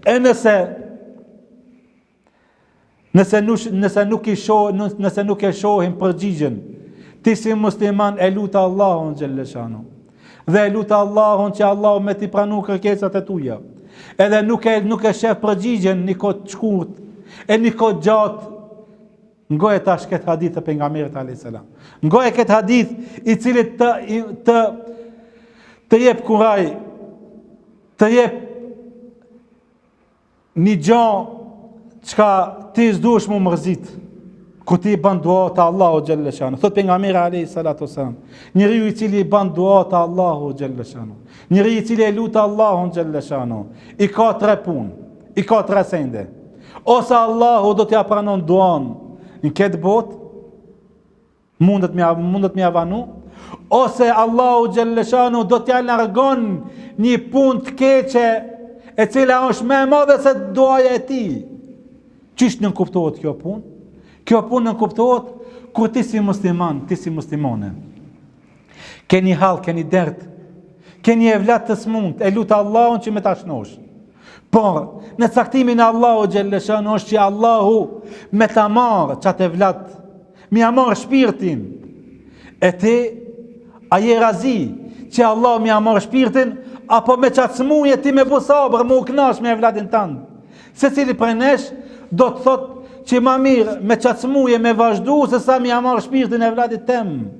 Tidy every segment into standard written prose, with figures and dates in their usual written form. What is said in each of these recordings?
E nëse nuk e shohim përgjigjen, ti si musliman e lutë Allahun xhelleshanu. Dhe e lutë Allahun që Allahu me t'i pranu kërkesat e tuja. Edhe nuk e shef përgjigjen një kohë të shkurt, e një kohë gjatë. Ngoje tash këtë hadith të pejgamberit alayhis salam. Ngoje këtë hadith i cili të jep kuraj, të jep një gjë çka ti s'duhesh mu mërzit, kur ti bën dua te Allahu xhalla shanu. Thot pejgamberi alayhis salatu wasalam, njeriu i cili bën dua te Allahu xhalla shanu, njeriu i cili e lut Allahun xhalla shanu, i ka tre punë, i ka tre sende. Ose Allahu do t'ja pranon duan në këtë botë, mundet me avanu, ose Allahu xhalleshanu do t'ja largon një punë të keqe e cila është më e madhe se duaja e tij. Çish nuk kuptohet kjo punë? Kjo punë nuk kuptohet kur ti si musliman, ti si muslimane, keni hall, keni dert, keni evlat të smund, e lut Allahun që me ta shnosh. Por, në caktimin e Allahu xhalleshanu është që Allahu me ta marrë qatë evlat, me ja marrë shpirtin, e ti a je razi që Allah me ja marrë shpirtin, apo me qatë smuje ti me bu sabër, me u knash me evlatin tanë. Se cili prej nesh do të thot që ma mirë me qatë smuje me vazhdu, se sa me ja marrë shpirtin e evlatit tem.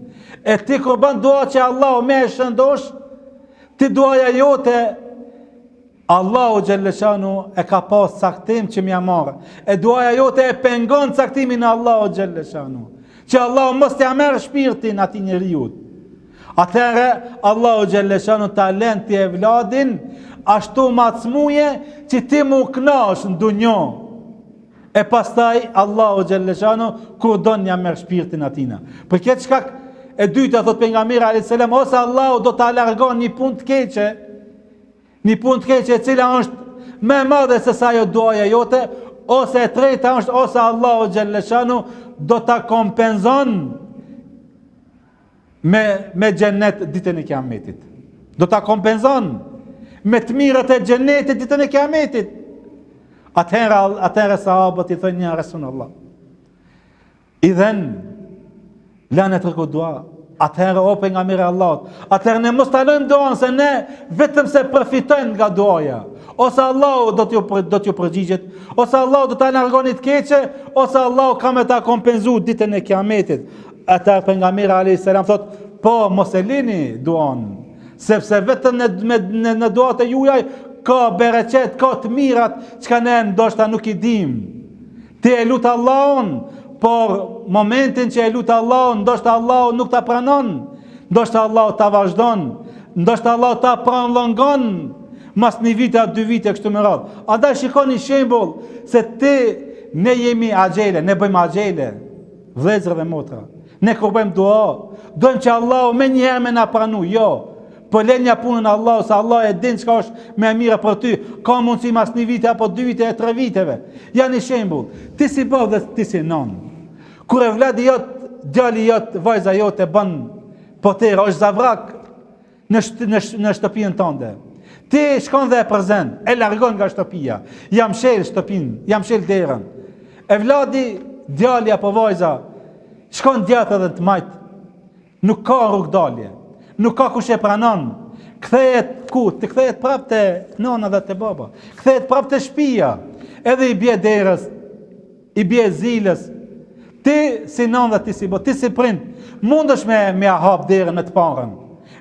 E ti kur bën dua që Allah me e shëndosh, ti duaja jote Allahu xhalleshanu e ka pas caktim që m'ja marrë. E duaja jote e pengon caktimin e Allahu xhalleshanu, që Allahu mos t'ja merr shpirtin atij njeriu. Atëherë Allahu xhalleshanu ta lën ti evladin ashtu macmuje që ti mu knash në dunjë. E pastaj Allahu xhalleshanu kur don ja merr shpirtin atina. Për këtë shkak e dyta thot pejgamberi alayhis salam, ose Allahu do ta largon një punë të keqe, një punë të keqe e cila është më e madhe se sa ajo duaja jote, ose e treta është ose Allahu xhalleshanu do ta kompenzon me xhennet ditën e Kiametit. Do ta kompenzon me të mirët e xhennetit ditën e Kiametit. Atëherë sahabët i thonë ja Rasulullah, idhen lanë të rëku dua. Atëherë o pejgamberi Allahut, atëherë ne mos ta lëmë duan, se ne vetëm se përfitojmë nga duaja. Ose Allahu do t'ju përgjigjet, ose Allahu do ta largoni të keqe, ose Allahu ka me ta kompenzu ditën e Kiametit. Atëherë pejgamberi alayhis salam thot, po mos e lini duan, sepse vetëm në duat e juaj ka bereqet, ka të mirat çka ne ndoshta nuk i dim. Ti e lut Allahun, por momentin që e lutë Allahun, ndoshta Allahu nuk ta pranon, ndoshta Allahu ta vazhdon, ndoshta Allahu ta prolongon mas një vite a 2 vite kështu me radhë. Andaj shikoni shembull se ne jemi axhele, ne bëjmë axhele, vëllezër dhe motra. Ne kur bëjmë dua, dojmë që Allahu me njëherë me na pranu, jo. Po lënja punën Allahu, se Allah e din çka është më e mira për ty. Ka mundësi mas 1 vite apo 2 vite e 3 viteve. Janë një shembull. Ti si bab dhe ti si non. Kur e vladi jot, djali jot, vajza jote bën potera, është zavrak në shtëpinë tënde. Ti shkon dhe e përzen, e largon nga shtëpia. Jam shel shtëpinë, jam shel derën. E vladi, djali apo vajza, shkon djathtë dhe të majt. Nuk ka rrugdalje. Nuk ka kush e pranon. Kthehet ku? Të kthehet prapë te nona dhe te baba. Kthehet prapë te shtëpia. Edhe i bie derës, i bie zilës. Ti si non dhe ti si ti si prind, mundesh me a hap derën me të parën,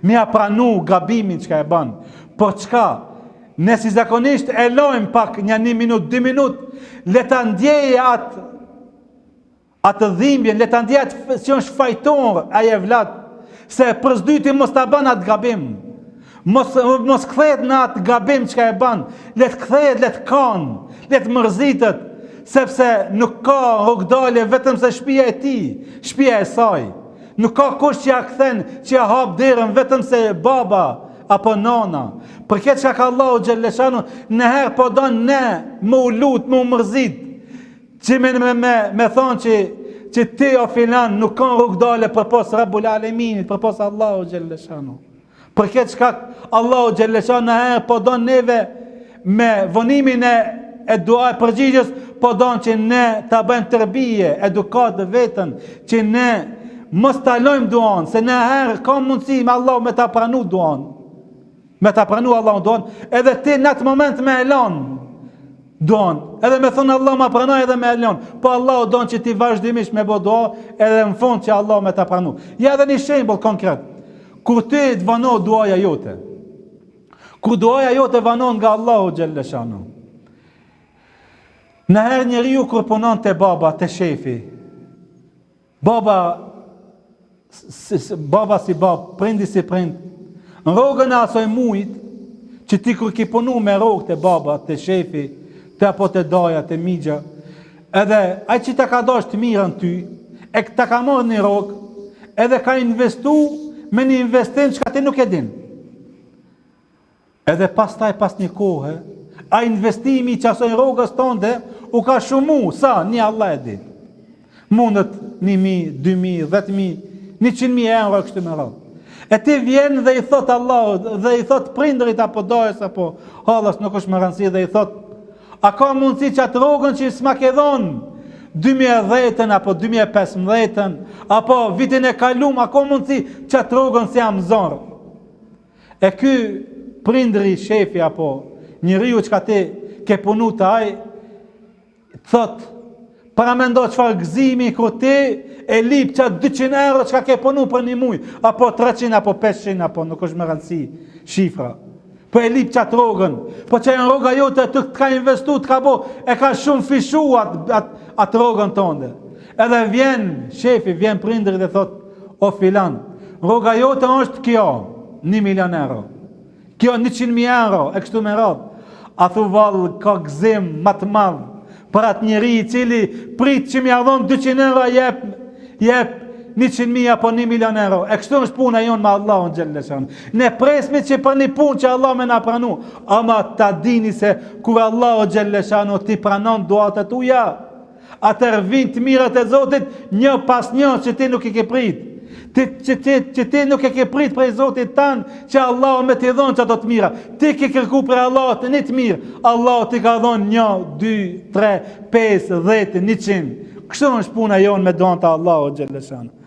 me a pranu gabimin çka e bën. Por çka? Ne si zakonisht e lojmë pak një 1 minutë, 2 minutë, le ta ndjeje atë dhimbjen, le ta ndjeje atë si është fajtor ai e vlat, se përsdyti mos ta bën atë gabim. Mos kthehet në atë gabim çka e bën. Le të kthehet, le të kanë, le të mërzitet, sepse nuk ka rrugdalje vetëm se shtëpia e tij, shtëpia e saj. Nuk ka kush që ja kthen, që ja hap derën vetëm se baba apo nona. Për këtë çka ka Allahu xhalleshanu, nëherë po don ne më u lut, më u mërzit, që me thonë që ti o filan nuk ka rrugdalje përpos Rabbul Aleminit, përpos Allahu xhalleshanu. Për këtë çka Allahu xhalleshanu nëherë po don neve me vënimin e dua e përgjigjes, po don që ne ta bëjmë tërbije, edukat dhe vetën, që ne mos ta lojmë duan, se në herë ka mundësi me Allah me ta pranu duan. Me ta pranu Allah duan, edhe ti në atë moment me elon duan. Edhe me thonë Allah ma pranoj edhe me elon. Po Allah don që ti vazhdimisht me bo dua, edhe në fund që Allah me ta pranu. Ja edhe një shembull konkret. Kur ti të vano duaja jote, kur duaja jote vanon nga Allahu xhelle shanu. Në herë njeriu kur punon te baba, te shefi, baba si bab, prindi si prind, në rogën e asoj mujt, që ti kur ki punu me rogë te baba, te shefi, te apo te daja, te migja, edhe aj që ta ka dash të mirën ty, e ta ka marrë një rogë, edhe ka investu me një investim që ka ti nuk e din. Edhe pas taj, pas një kohë, a investimi që asoj rogës tonde, u ka shumu, sa, një Allah e di. Mundet 1.000, 2.000, 10.000, 100.000 euro kështu me radhë. E ti vjen dhe i thot Allah, dhe i thot prindrit apo dojës, apo halës nuk është më rëndësi, dhe i thot, a ka mundësi që atë rogën që s'ma ke dhonë 2010 apo 2015, apo vitin e kalum, a ka mundësi që atë rogën si jam zorë. E ky prindri, shefi, apo njeriu që ka ti ke punu të aj, thot, para me ndo qëfar gëzimi kur ti e lip qatë 200 euro që ka ke punu për një muj, apo 300, apo 500, apo nuk është më rëndësi shifra. Po e lip qatë rogën, po që e në roga jote të ka investu, të ka bo, e ka shumë fishu atë rogën tonde. Edhe vjen shefi, vjen prindri dhe thot, o filan, roga jote është kjo, 1 milion euro, kjo 100.000 euro, e kështu me radhë. A thu valë, ka gëzim matë madhë, për atë njeri i cili prit që mi ardhon 200 euro, jep 100.000 apo 1 milion euro. E kështu është puna jonë me Allahun xhelle shanu. Ne presmi që për një punë që Allah me na pranu, ama ta dini se kur Allahu xhelle shanu ti pranon duat e tuja, atër vin të mirët e Zotit një pas një që ti nuk i ke prit. Që ti nuk e ke prit prej Zotit tanë që Allah me t'i dhonë që ato të mira. Ti ke kërku për Allah të një të mirë. Allah ti ka dhonë 1, 2, 3, 5, 10, 100. Kështu është puna jonë me donë të Allahu xhelle shanu.